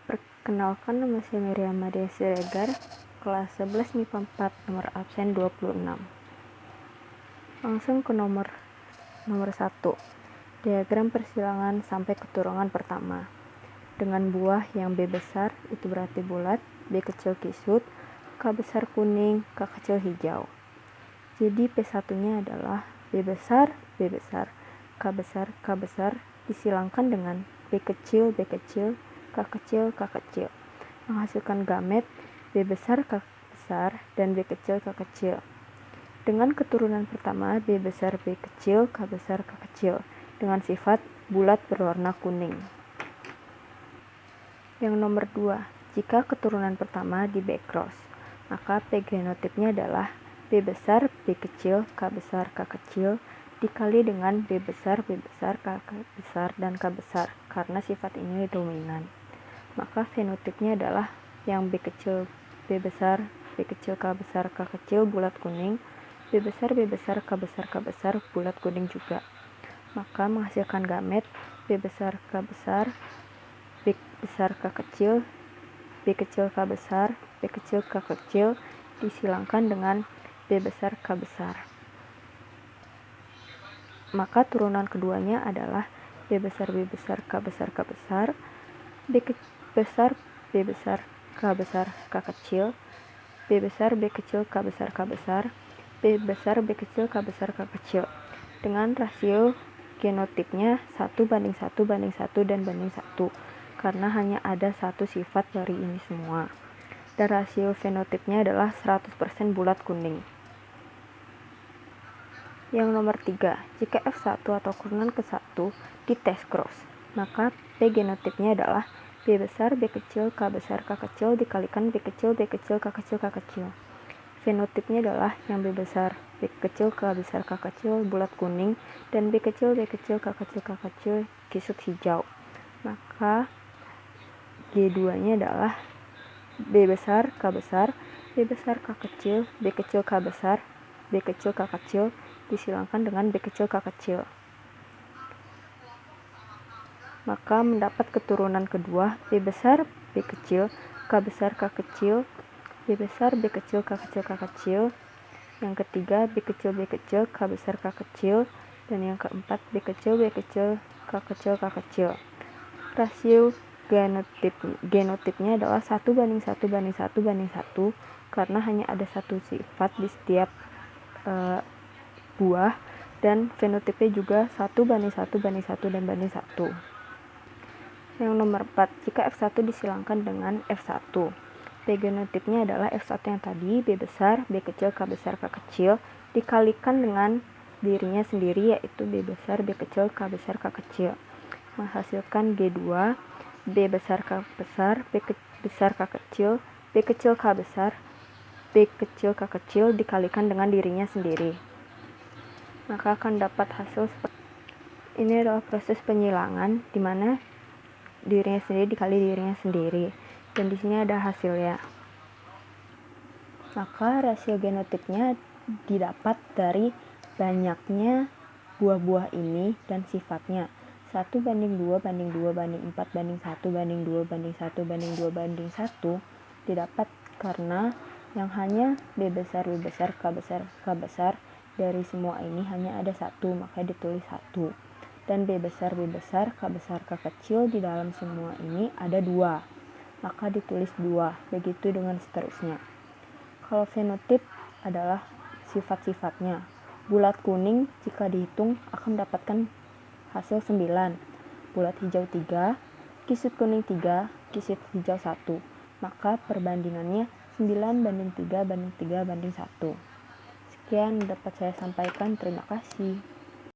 Perkenalkan, nama saya Miriam Madia Siregar, kelas 11 MIPA 4, nomor absen 26. Langsung ke nomor 1. Diagram persilangan sampai keturunan pertama. Dengan buah yang B besar, itu berarti bulat, B kecil kisut, K besar kuning, K kecil hijau. Jadi P1-nya adalah B besar, B besar, K besar, K besar, disilangkan dengan B kecil, B kecil, K kecil, K kecil, menghasilkan gamet B besar, K besar, dan B kecil, K kecil. Dengan keturunan pertama B besar, B kecil, K besar, K kecil, dengan sifat bulat berwarna kuning. Yang nomor 2, jika keturunan pertama di B cross, maka P genotipnya adalah B besar, B kecil, K besar, K kecil, dikali dengan B besar, B besar, K besar, dan K besar, karena sifat ini dominan. Maka fenotipnya adalah yang B kecil, B besar, B kecil, K besar, K kecil, bulat kuning, B besar, B besar, K besar, K besar, bulat kuning juga. Maka menghasilkan gamet B besar, K besar, B besar, K kecil, B kecil, K besar, B kecil, K kecil, disilangkan dengan B besar, K besar. Maka turunan keduanya adalah B besar, B besar, K besar, K besar, B besar, B besar, K besar, K kecil, B besar, B kecil, K besar, K besar, B besar, B kecil, K besar, K kecil, dengan rasio genotipnya 1:1, dan banding 1, karena hanya ada satu sifat dari ini semua. Dan rasio fenotipnya adalah 100% bulat kuning. Yang nomor 3, jika F1 atau keturunan ke-1 di tes cross, maka P genotipnya adalah B besar, B kecil, K besar, K kecil, dikalikan B kecil, B kecil, K kecil, K kecil. Fenotipnya adalah yang B besar, B kecil, K besar, K kecil, bulat kuning, dan B kecil, B kecil, K kecil, K kecil, kisut hijau. Maka G2-nya adalah B besar, K besar, B besar, K kecil, B kecil, K besar, B kecil, K kecil, disilangkan dengan B kecil, K kecil. Maka mendapat keturunan kedua B besar, B kecil, K besar, K kecil, B besar, B kecil, K kecil, K kecil. Yang ketiga B kecil, B kecil, K besar, K kecil. Dan yang keempat B kecil, B kecil, K kecil, K kecil. Rasio genotipnya adalah 1:1, karena hanya ada satu sifat di setiap buah, dan fenotipnya juga 1:1, dan banding 1. Yang nomor 4, jika F1 disilangkan dengan F1, P genotipnya adalah F1 yang tadi, B besar, B kecil, K besar, K kecil, dikalikan dengan dirinya sendiri, yaitu B besar, B kecil, K besar, K kecil, menghasilkan G2, B besar, K besar, B besar, K kecil, B kecil, K besar, B kecil, K kecil, dikalikan dengan dirinya sendiri. Maka akan dapat hasil seperti ini. Adalah proses penyilangan di mana dirinya sendiri dikali dirinya sendiri, dan di sini ada hasilnya. Maka rasio genotipnya didapat dari banyaknya buah-buah ini dan sifatnya 1:2, banding 2, banding 4, banding 1, banding 2, banding 1, banding 2, banding 1 didapat karena yang hanya B besar, B besar, K besar, K besar dari semua ini hanya ada satu, maka ditulis 1. Dan B besar, B besar, K besar, K kecil di dalam semua ini ada 2, maka ditulis 2, begitu dengan seterusnya. Kalau fenotip adalah sifat-sifatnya. Bulat kuning jika dihitung akan mendapatkan hasil 9, bulat hijau 3, kisut kuning 3, kisut hijau 1. Maka perbandingannya 9:3, banding 3, banding 1. Sekian dapat saya sampaikan, terima kasih.